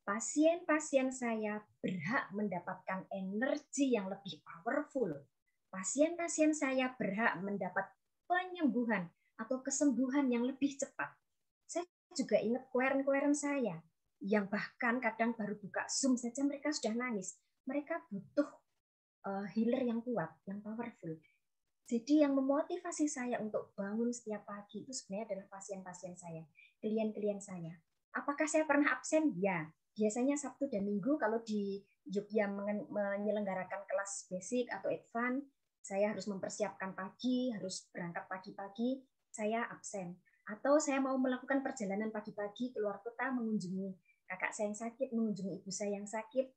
Pasien-pasien saya berhak mendapatkan energi yang lebih powerful. Pasien-pasien saya berhak mendapat penyembuhan atau kesembuhan yang lebih cepat. Saya juga ingat klien-klien saya yang bahkan kadang baru buka Zoom saja mereka sudah nangis. Mereka butuh healer yang kuat, yang powerful. Jadi yang memotivasi saya untuk bangun setiap pagi itu sebenarnya adalah pasien-pasien saya, klien-klien saya. Apakah saya pernah absen? Ya. Biasanya Sabtu dan Minggu kalau di Jogja menyelenggarakan kelas basic atau advance, saya harus mempersiapkan pagi, harus berangkat pagi-pagi, saya absen. Atau saya mau melakukan perjalanan pagi-pagi keluar kota mengunjungi kakak saya yang sakit, mengunjungi ibu saya yang sakit,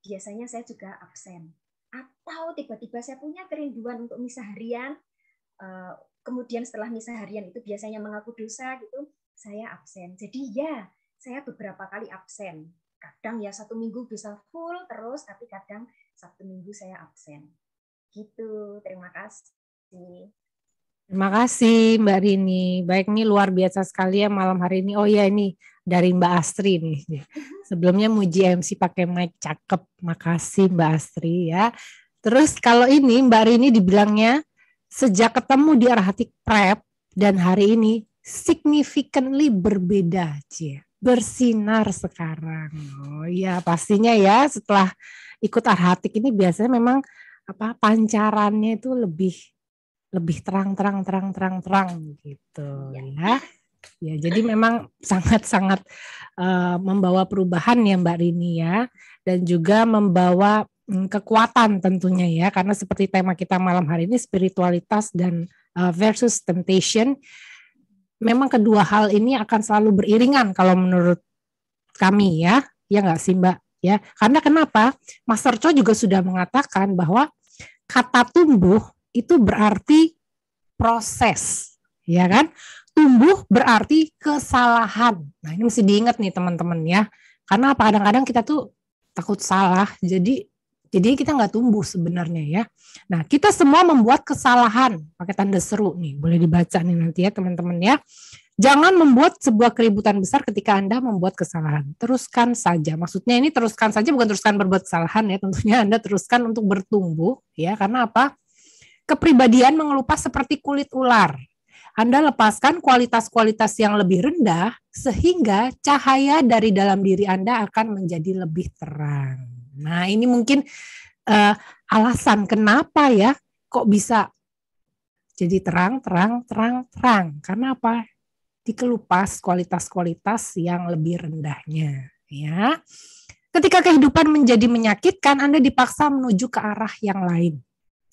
biasanya saya juga absen. Atau tiba-tiba saya punya kerinduan untuk misa harian, kemudian setelah misa harian itu biasanya mengaku dosa, gitu, saya absen. Jadi ya, saya beberapa kali absen. Kadang ya 1 minggu bisa full terus, tapi kadang Sabtu Minggu saya absen. Gitu, terima kasih. Terima kasih Mbak Rini. Baik, nih luar biasa sekali ya malam hari ini. Oh ya, ini dari Mbak Astri nih. Sebelumnya muji MC pakai mic cakep. Makasih Mbak Astri ya. Terus kalau ini Mbak Rini dibilangnya sejak ketemu di Arhatik Prep dan hari ini significantly berbeda, Cie. Bersinar sekarang. Oh iya, pastinya ya setelah ikut Arhatik ini biasanya memang pancarannya itu lebih terang gitu ya. Ya, jadi memang sangat-sangat membawa perubahan ya Mbak Rini ya, dan juga membawa kekuatan tentunya ya, karena seperti tema kita malam hari ini spiritualitas dan versus temptation. Memang kedua hal ini akan selalu beriringan kalau menurut kami ya nggak sih Mbak ya? Karena kenapa? Master Cho juga sudah mengatakan bahwa kata tumbuh itu berarti proses, ya kan? Tumbuh berarti kesalahan. Nah, ini mesti diingat nih teman-teman ya. Karena kadang-kadang kita tuh takut salah, jadi kita nggak tumbuh sebenarnya ya. Nah, kita semua membuat kesalahan. Pakai tanda seru nih, boleh dibaca nih nanti ya teman-teman ya. Jangan membuat sebuah keributan besar ketika Anda membuat kesalahan. Teruskan saja. Maksudnya ini teruskan saja, bukan teruskan berbuat kesalahan ya. Tentunya Anda teruskan untuk bertumbuh ya. Karena apa? Kepribadian mengelupas seperti kulit ular. Anda lepaskan kualitas-kualitas yang lebih rendah sehingga cahaya dari dalam diri Anda akan menjadi lebih terang. Nah, ini mungkin alasan kenapa ya kok bisa jadi terang. Karena apa? Dikelupas kualitas-kualitas yang lebih rendahnya. Ya, ketika kehidupan menjadi menyakitkan, Anda dipaksa menuju ke arah yang lain.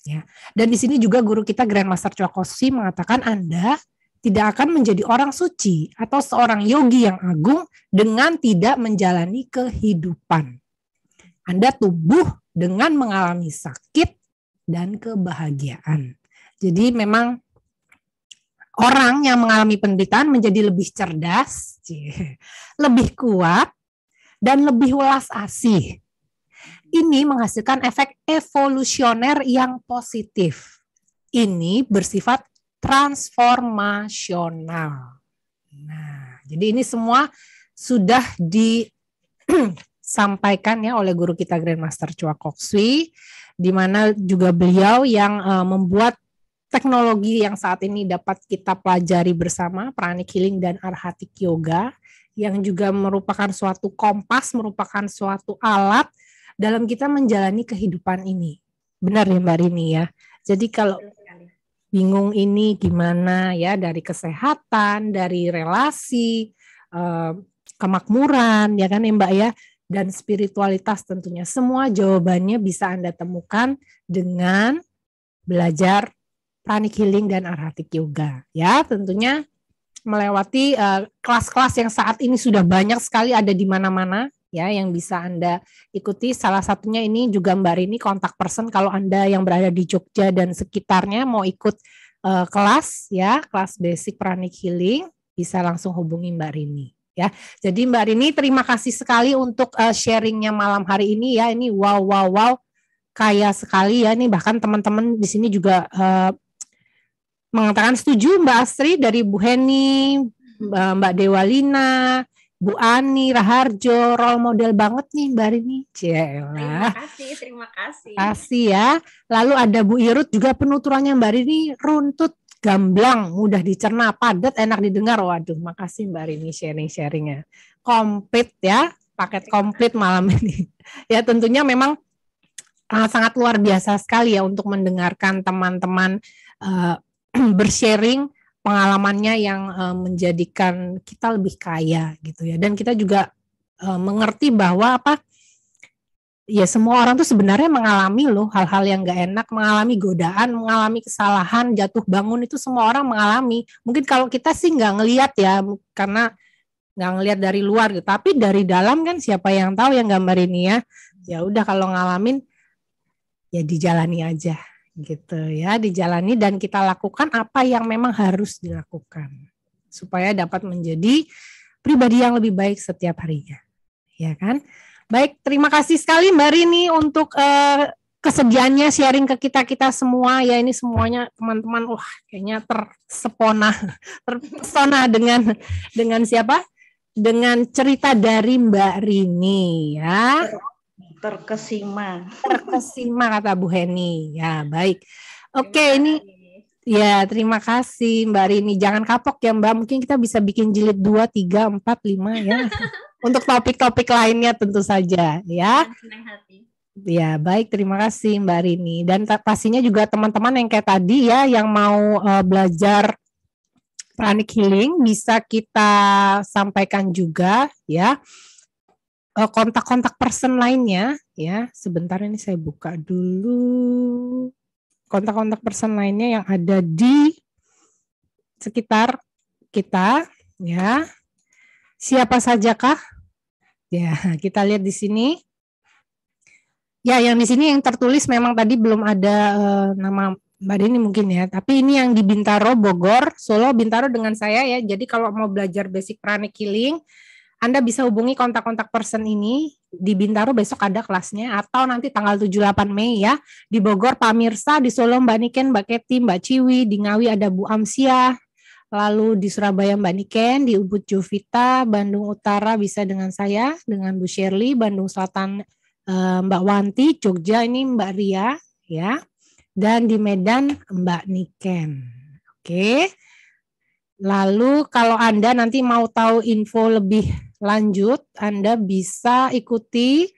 Ya. Dan di sini juga guru kita Grandmaster Choa Kok Sui mengatakan Anda tidak akan menjadi orang suci atau seorang yogi yang agung dengan tidak menjalani kehidupan. Anda tumbuh dengan mengalami sakit dan kebahagiaan. Jadi memang orang yang mengalami penderitaan menjadi lebih cerdas, lebih kuat, dan lebih welas asih. Ini menghasilkan efek evolusioner yang positif. Ini bersifat transformasional. Nah, jadi ini semua sudah disampaikan ya oleh guru kita Grandmaster Choa Kok Sui, di mana juga beliau yang membuat teknologi yang saat ini dapat kita pelajari bersama, Pranic Healing dan Arhatic Yoga, yang juga merupakan suatu kompas, merupakan suatu alat dalam kita menjalani kehidupan ini. Benar ya Mbak Rini ya. Jadi kalau bingung ini gimana ya, dari kesehatan, dari relasi, kemakmuran ya kan ya Mbak ya, dan spiritualitas tentunya. Semua jawabannya bisa Anda temukan dengan belajar Pranic Healing dan Arhatic Yoga. Ya, tentunya melewati kelas-kelas yang saat ini sudah banyak sekali ada di mana-mana ya yang bisa Anda ikuti. Salah satunya ini juga Mbak Rini kontak person kalau Anda yang berada di Jogja dan sekitarnya mau ikut kelas ya, kelas basic Pranic Healing, bisa langsung hubungi Mbak Rini ya. Jadi Mbak Rini terima kasih sekali untuk sharingnya malam hari ini ya. Ini wow kaya sekali ya. Ini bahkan teman-teman di sini juga mengatakan setuju, Mbak Astri dari Bu Heni, Mbak Dewalina, Bu Ani, Raharjo, role model banget nih Mbak Rini. Terima kasih. Kasih ya. Lalu ada Bu Irut juga, penuturannya Mbak Rini runtut, gamblang, mudah dicerna, padat, enak didengar. Waduh, makasih Mbak Rini sharing-sharingnya. Komplit ya, paket komplit malam ini. Ya tentunya memang sangat luar biasa sekali ya untuk mendengarkan teman-teman bersharing pengalamannya yang menjadikan kita lebih kaya gitu ya. Dan kita juga mengerti bahwa ya semua orang tuh sebenarnya mengalami loh hal-hal yang gak enak, mengalami godaan, mengalami kesalahan, jatuh bangun, itu semua orang mengalami. Mungkin kalau kita sih gak ngelihat ya, karena gak ngelihat dari luar gitu. Tapi dari dalam kan siapa yang tahu yang gambar ini ya. Ya udah kalau ngalamin ya dijalani aja gitu ya, dijalani dan kita lakukan apa yang memang harus dilakukan supaya dapat menjadi pribadi yang lebih baik setiap harinya, ya kan? Baik, terima kasih sekali Mbak Rini untuk kesediaannya sharing ke kita semua ya. Ini semuanya teman-teman, wah kayaknya terpesona dengan siapa? Dengan cerita dari Mbak Rini ya. Terkesima kata Bu Heni ya. Baik, oke, ini ya terima kasih Mbak Rini, jangan kapok ya Mbak, mungkin kita bisa bikin jilid 2, 3, 4, 5 ya untuk topik-topik lainnya tentu saja ya. Ya baik, terima kasih Mbak Rini, dan pastinya juga teman-teman yang kayak tadi ya yang mau belajar Pranic Healing bisa kita sampaikan juga ya. Kontak-kontak person lainnya ya. Sebentar ini saya buka dulu kontak-kontak person lainnya yang ada di sekitar kita ya. Siapa sajakah? Ya, kita lihat di sini. Ya, yang di sini yang tertulis memang tadi belum ada nama Mbak Dini mungkin ya, tapi ini yang di Bintaro, Bogor, Solo, Bintaro dengan saya ya. Jadi kalau mau belajar basic pranic healing, Anda bisa hubungi kontak-kontak person ini di Bintaro, besok ada kelasnya, atau nanti tanggal 7-8 Mei ya. Di Bogor Pak Mirsa, di Solo Mbak Niken, Mbak Keti, Mbak Ciwi, di Ngawi ada Bu Amsia, lalu di Surabaya Mbak Niken, di Ubud Jovita, Bandung Utara bisa dengan saya, dengan Bu Shirley, Bandung Selatan Mbak Wanti, Jogja ini Mbak Ria ya, dan di Medan Mbak Niken. Oke. Lalu kalau Anda nanti mau tahu info lebih lanjut, Anda bisa ikuti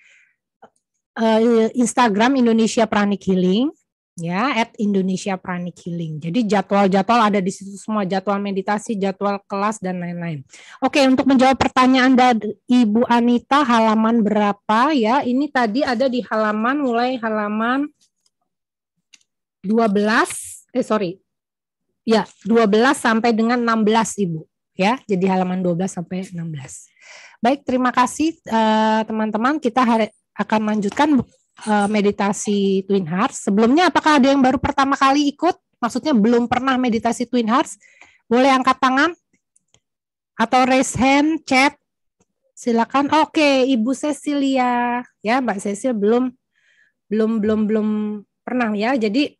Instagram Indonesia Pranic Healing ya, @IndonesiaPranicHealing. Jadi jadwal-jadwal ada di situ semua, jadwal meditasi, jadwal kelas dan lain-lain. Oke, untuk menjawab pertanyaan Anda Ibu Anita, halaman berapa ya? Ini tadi ada di halaman mulai halaman 12 Ya, 12 sampai dengan 16 Ibu ya. Jadi halaman 12 sampai 16. Baik, terima kasih teman-teman. Kita akan lanjutkan meditasi Twin Hearts. Sebelumnya apakah ada yang baru pertama kali ikut? Maksudnya belum pernah meditasi Twin Hearts? Boleh angkat tangan atau raise hand, chat. Silakan. Oke, Ibu Cecilia ya, Mbak Cecil belum pernah ya. Jadi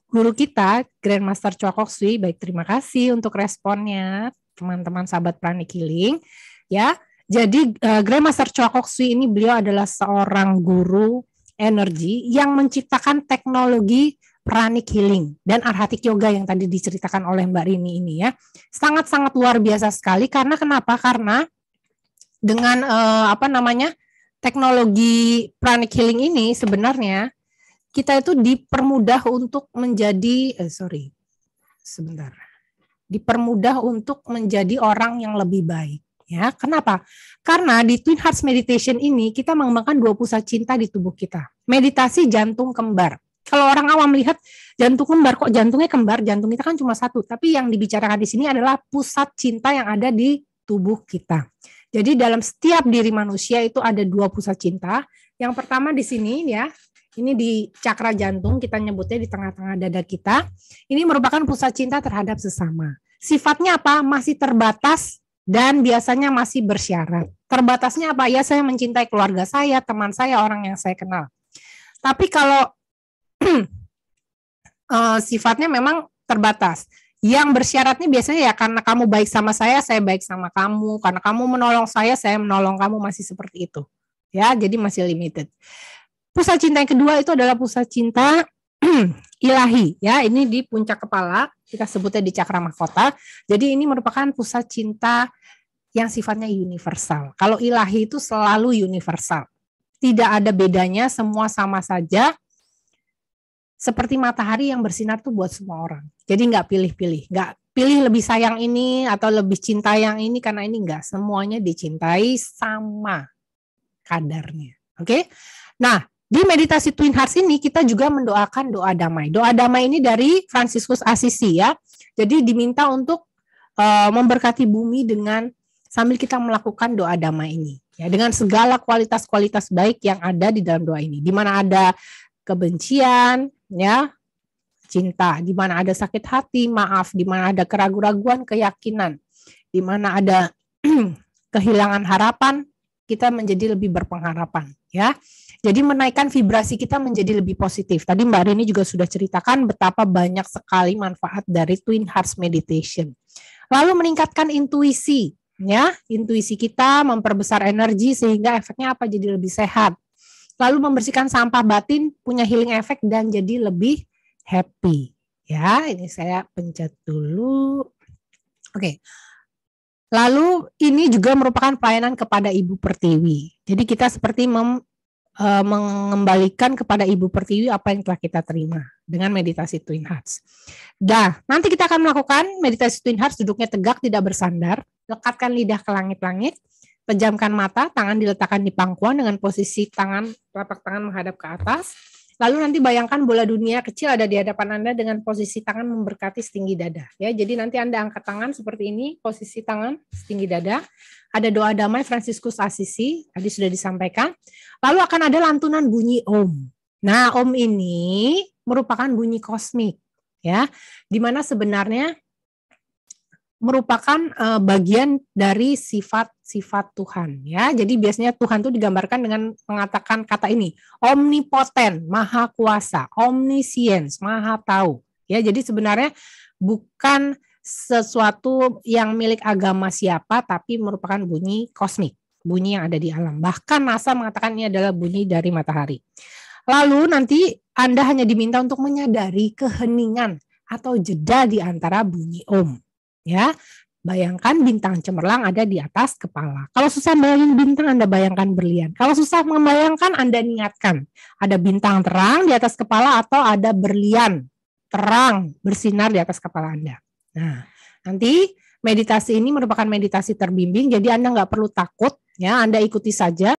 guru kita, Grandmaster Choa Kok Sui, baik terima kasih untuk responnya teman-teman sahabat Pranic Healing ya. Jadi Grandmaster Choa Kok Sui ini beliau adalah seorang guru energi yang menciptakan teknologi Pranic Healing dan Arhatic Yoga yang tadi diceritakan oleh Mbak Rini ini ya. Sangat-sangat luar biasa sekali karena kenapa? Karena dengan teknologi Pranic Healing ini sebenarnya kita itu dipermudah untuk menjadi dipermudah untuk menjadi orang yang lebih baik ya. Kenapa? Karena di Twin Hearts Meditation ini kita mengembangkan 2 pusat cinta di tubuh kita. Meditasi jantung kembar. Kalau orang awam melihat jantung kembar, kok jantungnya kembar? Jantung kita kan cuma satu, tapi yang dibicarakan di sini adalah pusat cinta yang ada di tubuh kita. Jadi dalam setiap diri manusia itu ada 2 pusat cinta. Yang pertama di sini ya. Ini di cakra jantung, kita nyebutnya di tengah-tengah dada kita. Ini merupakan pusat cinta terhadap sesama. Sifatnya apa? Masih terbatas dan biasanya masih bersyarat. Terbatasnya apa? Ya saya mencintai keluarga saya, teman saya, orang yang saya kenal. Tapi kalau sifatnya memang terbatas. Yang bersyaratnya biasanya ya karena kamu baik sama saya baik sama kamu. Karena kamu menolong saya menolong kamu, masih seperti itu. Ya, jadi masih limited. Pusat cinta yang kedua itu adalah pusat cinta ilahi ya, ini di puncak kepala, kita sebutnya di cakra mahkota. Jadi ini merupakan pusat cinta yang sifatnya universal. Kalau ilahi itu selalu universal. Tidak ada bedanya, semua sama saja. Seperti matahari yang bersinar tuh buat semua orang. Jadi nggak pilih-pilih, nggak pilih lebih sayang ini atau lebih cinta yang ini karena ini enggak, semuanya dicintai sama kadarnya. Oke? Nah, di meditasi Twin Hearts ini kita juga mendoakan doa damai. Doa damai ini dari Fransiskus Assisi ya. Jadi diminta untuk memberkati bumi dengan sambil kita melakukan doa damai ini. Ya, dengan segala kualitas-kualitas baik yang ada di dalam doa ini. Di mana ada kebencian, ya, cinta. Di mana ada sakit hati, maaf. Di mana ada keraguan-raguan, keyakinan. Di mana ada kehilangan harapan, kita menjadi lebih berpengharapan. Ya. Jadi menaikkan vibrasi kita menjadi lebih positif. Tadi Mbak Rini juga sudah ceritakan betapa banyak sekali manfaat dari Twin Hearts Meditation. Lalu meningkatkan intuisi, ya, intuisi kita memperbesar energi sehingga efeknya apa? Jadi lebih sehat. Lalu membersihkan sampah batin, punya healing effect dan jadi lebih happy. Ya, ini saya pencet dulu. Oke. Lalu ini juga merupakan pelayanan kepada Ibu Pertiwi. Jadi kita seperti mengembalikan kepada Ibu Pertiwi apa yang telah kita terima dengan meditasi Twin Hearts. Dah, nanti kita akan melakukan meditasi Twin Hearts, duduknya tegak, tidak bersandar, lekatkan lidah ke langit-langit, pejamkan mata, tangan diletakkan di pangkuan dengan posisi telapak tangan menghadap ke atas. Lalu nanti bayangkan bola dunia kecil ada di hadapan Anda dengan posisi tangan memberkati setinggi dada. Ya, jadi nanti Anda angkat tangan seperti ini, posisi tangan setinggi dada. Ada doa damai Fransiskus Assisi, tadi sudah disampaikan. Lalu akan ada lantunan bunyi Om. Nah, Om ini merupakan bunyi kosmik, ya, di mana sebenarnya merupakan bagian dari sifat-sifat Tuhan, ya. Jadi biasanya Tuhan itu digambarkan dengan mengatakan kata ini, omnipoten, maha kuasa, omniscience, maha tahu. Ya, jadi sebenarnya bukan sesuatu yang milik agama siapa, tapi merupakan bunyi kosmik, bunyi yang ada di alam. Bahkan NASA mengatakan ini adalah bunyi dari matahari. Lalu nanti Anda hanya diminta untuk menyadari keheningan atau jeda di antara bunyi Om. Ya, bayangkan bintang cemerlang ada di atas kepala. Kalau susah bayangin bintang, Anda bayangkan berlian. Kalau susah membayangkan, Anda niatkan. Ada bintang terang di atas kepala atau ada berlian terang bersinar di atas kepala Anda. Nah, nanti meditasi ini merupakan meditasi terbimbing, jadi Anda nggak perlu takut, ya, Anda ikuti saja.